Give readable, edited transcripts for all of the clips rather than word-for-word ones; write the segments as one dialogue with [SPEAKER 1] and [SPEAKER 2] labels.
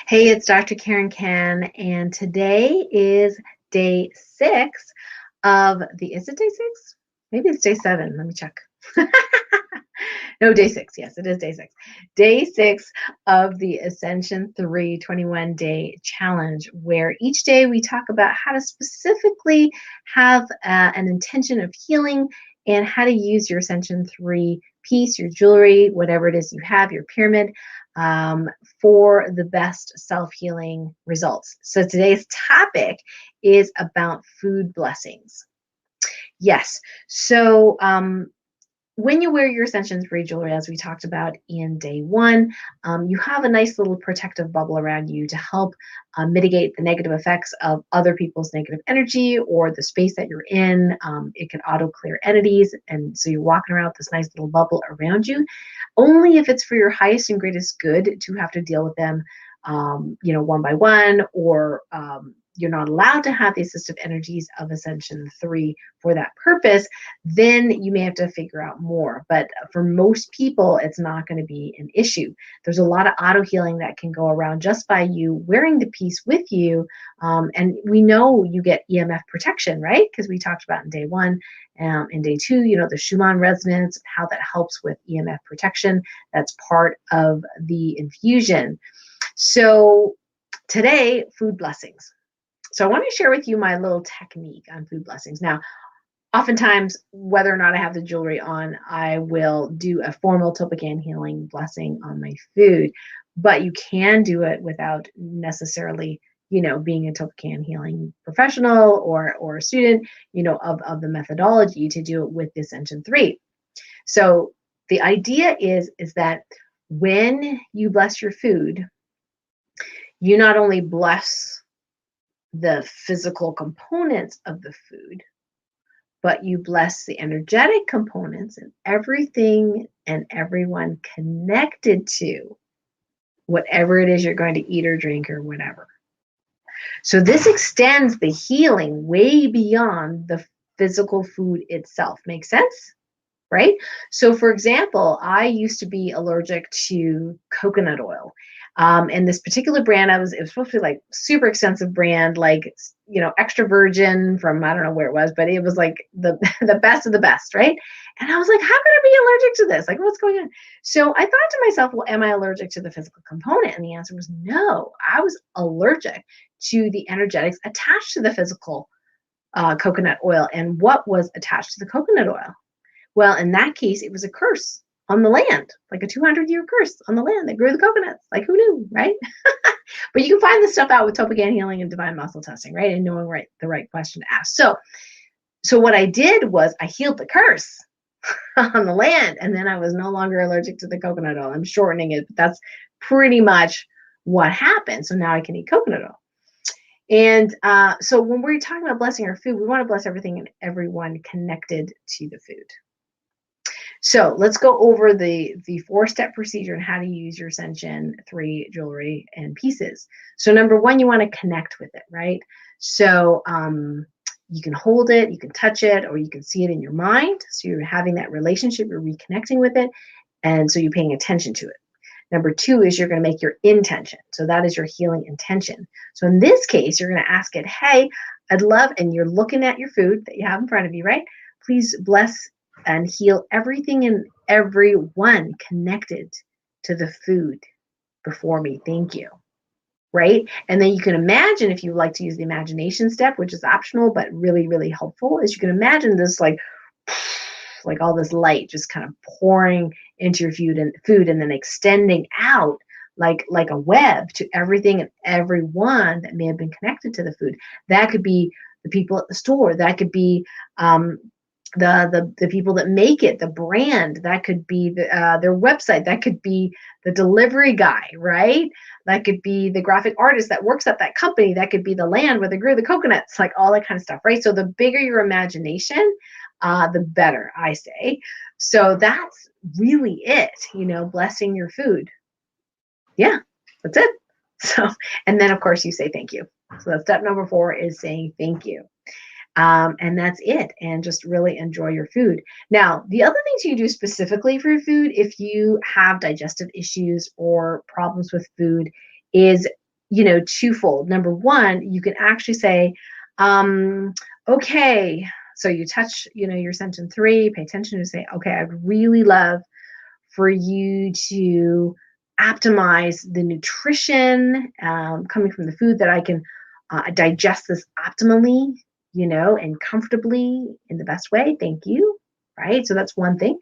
[SPEAKER 1] Hey, it's Dr. Karen Can, and today is day 6 of is it day 6? Maybe it's day 7. Let me check. No, day 6. Yes, it is day 6. Day 6 of the Ascension 3 21-day challenge, where each day we talk about how to specifically have an intention of healing and how to use your Ascension 3 piece, your jewelry, whatever it is you have, your pyramid, um, for the best self-healing results. So today's topic is about food blessings. Yes. So when you wear your Ascension 3 jewelry, as we talked about in day 1, you have a nice little protective bubble around you to help mitigate the negative effects of other people's negative energy or the space that you're in. It can auto clear entities. And so you're walking around with this nice little bubble around you, only if it's for your highest and greatest good to have to deal with them, one by one, or you're not allowed to have the assistive energies of Ascension 3 for that purpose, then you may have to figure out more. But for most people, it's not going to be an issue. There's a lot of auto healing that can go around just by you wearing the piece with you. And we know you get EMF protection, right? Because we talked about in day 1. In day 2, the Schumann resonance, how that helps with EMF protection. That's part of the infusion. So today, food blessings. So I want to share with you my little technique on food blessings. Now, oftentimes, whether or not I have the jewelry on, I will do a formal Topican healing blessing on my food, but you can do it without necessarily, being a Topican healing professional or a student, of the methodology to do it with the Ascension 3. So the idea is that when you bless your food, you not only bless the physical components of the food, but you bless the energetic components and everything and everyone connected to whatever it is you're going to eat or drink or whatever. So this extends the healing way beyond the physical food itself. Make sense? Right? So for example, I used to be allergic to coconut oil. And this particular brand, it was supposed to be like super expensive brand, like, extra virgin from, I don't know where it was, but it was like the, the best of the best, right? And I was like, how could I be allergic to this? Like, what's going on? So I thought to myself, well, am I allergic to the physical component? And the answer was no, I was allergic to the energetics attached to the physical coconut oil. And what was attached to the coconut oil? Well, in that case, it was a curse on the land, like a 200-year curse on the land that grew the coconuts. Like, who knew, right? But you can find this stuff out with Topican healing and divine muscle testing, right? And knowing the right question to ask. So what I did was I healed the curse on the land, and then I was no longer allergic to the coconut oil. I'm shortening it, but that's pretty much what happened. So now I can eat coconut oil. And so when we're talking about blessing our food, we want to bless everything and everyone connected to the food. So let's go over the 4-step procedure and how to use your Ascension 3 jewelry and pieces. So number 1, you want to connect with it, right? So you can hold it, you can touch it, or you can see it in your mind. So you're having that relationship, you're reconnecting with it, and so you're paying attention to it. Number 2 is you're going to make your intention. So that is your healing intention. So in this case, you're going to ask it, hey, I'd love, and you're looking at your food that you have in front of you, right? Please bless and heal everything and everyone connected to the food before me. Thank you. Right? And then you can imagine, if you like to use the imagination step, which is optional, but really, really helpful, is you can imagine this like all this light just kind of pouring into your food and then extending out like a web to everything and everyone that may have been connected to the food. That could be the people at the store. That could be the people that make it, the brand. That could be their website. That could be the delivery guy, right? That could be the graphic artist that works at that company. That could be the land where they grew the coconuts, like all that kind of stuff, right? So the bigger your imagination, the better, I say. So that's really it, blessing your food. Yeah, that's it. So, and then of course you say thank you. So that's step number 4 is saying thank you. And that's it. And just really enjoy your food. Now, the other things you do specifically for your food, if you have digestive issues or problems with food, is twofold. Number one, you can actually say, okay, so you touch, your Ascension 3, pay attention and say, okay, I'd really love for you to optimize the nutrition coming from the food, that I can digest this optimally, and comfortably in the best way. Thank you. Right. So that's one thing.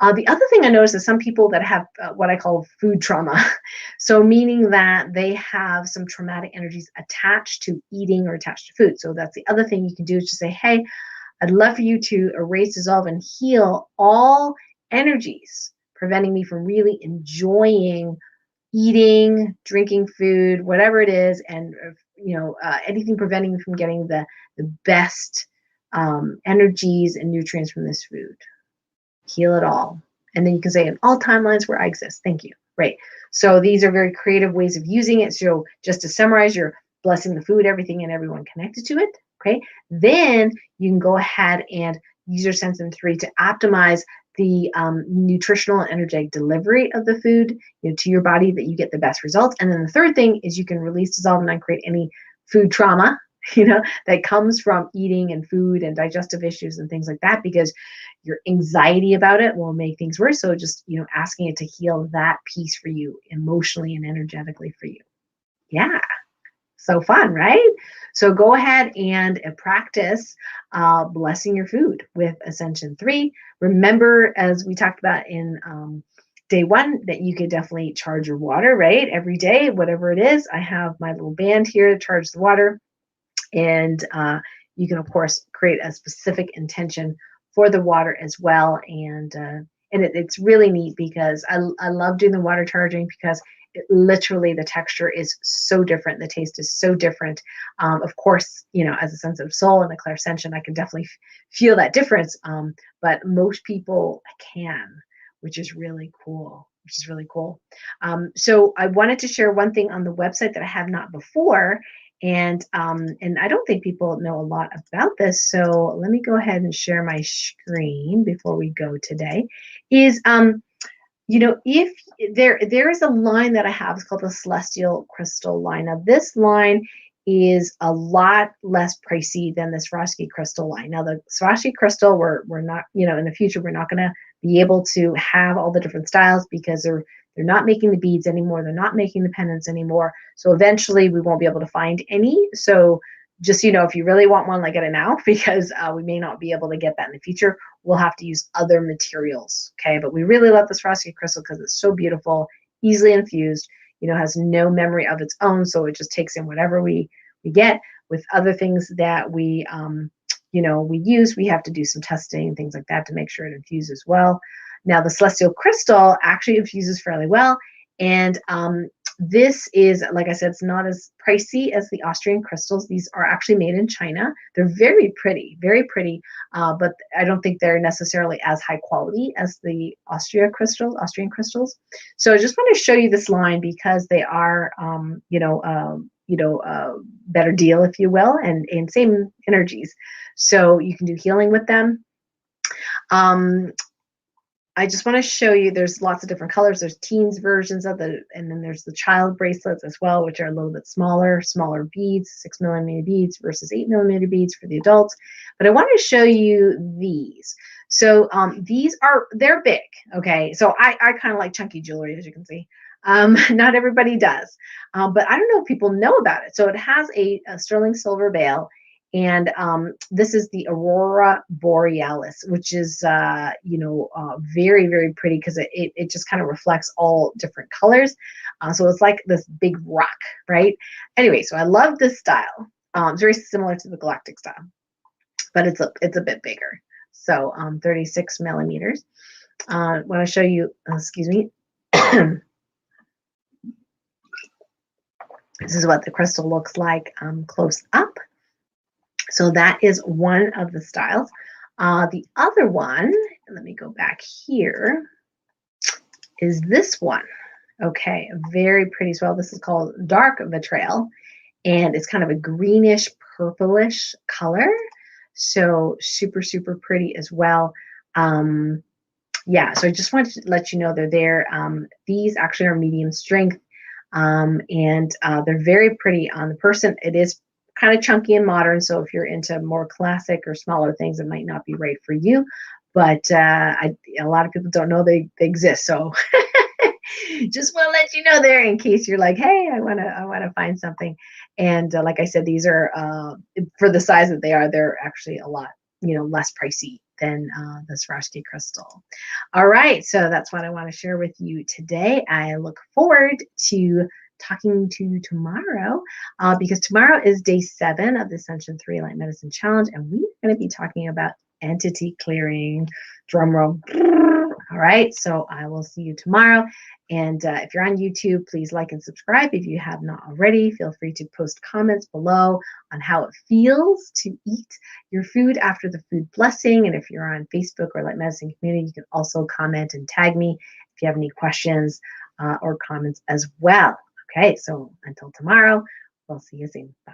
[SPEAKER 1] The other thing I notice is some people that have what I call food trauma. So meaning that they have some traumatic energies attached to eating or attached to food. So that's the other thing you can do, is to say, hey, I'd love for you to erase, dissolve, and heal all energies preventing me from really enjoying eating, drinking food, whatever it is, and anything preventing me from getting the best energies and nutrients from this food. Heal it all. And then you can say, in all timelines where I exist. Thank you. Right. So these are very creative ways of using it. So just to summarize, you're blessing the food, everything, and everyone connected to it. Okay. Then you can go ahead and use your Ascension 3 to optimize the nutritional and energetic delivery of the food to your body, that you get the best results. And then the third thing is you can release, dissolve, and uncreate any food trauma that comes from eating and food and digestive issues and things like that, because your anxiety about it will make things worse. So just, asking it to heal that piece for you emotionally and energetically for you. Yeah. So fun, right? So go ahead and practice blessing your food with Ascension 3. Remember, as we talked about in day 1, that you could definitely charge your water, right? Every day, whatever it is. I have my little band here to charge the water. And you can, of course, create a specific intention for the water as well. And it's really neat, because I love doing the water charging, because literally the texture is so different. The taste is so different. Of course, as a sensitive soul and a clairsentient, I can definitely feel that difference. But most people can, which is really cool. So I wanted to share one thing on the website that I have not before. And I don't think people know a lot about this. So let me go ahead and share my screen before we go today. Is if there is a line that I have, it's called the Celestial Crystal line. Now this line is a lot less pricey than the Swarovski crystal line. Now the Swarovski crystal, we're not, in the future, we're not going to be able to have all the different styles, because they're not making the beads anymore. They're not making the pendants anymore. So eventually we won't be able to find any. So just, if you really want one, like, get it now, because we may not be able to get that in the future. We'll have to use other materials. Okay. But we really love the Swarovski crystal because it's so beautiful, easily infused, has no memory of its own. So it just takes in whatever we get. With other things that we use, we have to do some testing and things like that to make sure it infuses well. Now the Celestial crystal actually infuses fairly well. And this is, like I said, it's not as pricey as the Austrian crystals. These are actually made in China. They're very pretty, but I don't think they're necessarily as high quality as the Austrian crystals. So I just want to show you this line, because they are, better deal, if you will, and same energies. So you can do healing with them. I just want to show you, there's lots of different colors. There's teens versions of and then there's the child bracelets as well, which are a little bit smaller beads, 6mm beads versus 8mm beads for the adults. But I want to show you these. So they're big. Okay. So I kind of like chunky jewelry, as you can see. Not everybody does. But I don't know if people know about it. So it has a sterling silver bail. And this is the Aurora Borealis, which is, very, very pretty, because it just kind of reflects all different colors. So it's like this big rock, right? Anyway, so I love this style. It's very similar to the galactic style, but it's a bit bigger. So 36 millimeters. I want to show you, excuse me. This is what the crystal looks like close up. So that is one of the styles. The other one, let me go back here, is this one. Okay, very pretty as well. This is called Dark Betrayal, and it's kind of a greenish purplish color. So super, super pretty as well. Yeah, so I just wanted to let you know they're there. These actually are medium strength. And they're very pretty on the person. It is kind of chunky and modern, so if you're into more classic or smaller things, it might not be right for you. But a lot of people don't know they exist, so just want to let you know there in case you're like, hey, I wanna find something. And like I said, these are for the size that they are, they're actually a lot less pricey than the Swarovski crystal. All right, so that's what I want to share with you today. I look forward to talking to you tomorrow because tomorrow is day 7 of the Ascension 3 Light Medicine Challenge, and we're going to be talking about entity clearing. Drum roll. All right, so I will see you tomorrow. And if you're on YouTube, please like and subscribe if you have not already. Feel free to post comments below on how it feels to eat your food after the food blessing. And if you're on Facebook or Light Medicine Community, you can also comment and tag me if you have any questions or comments as well. Okay, so until tomorrow, we'll see you soon. Bye.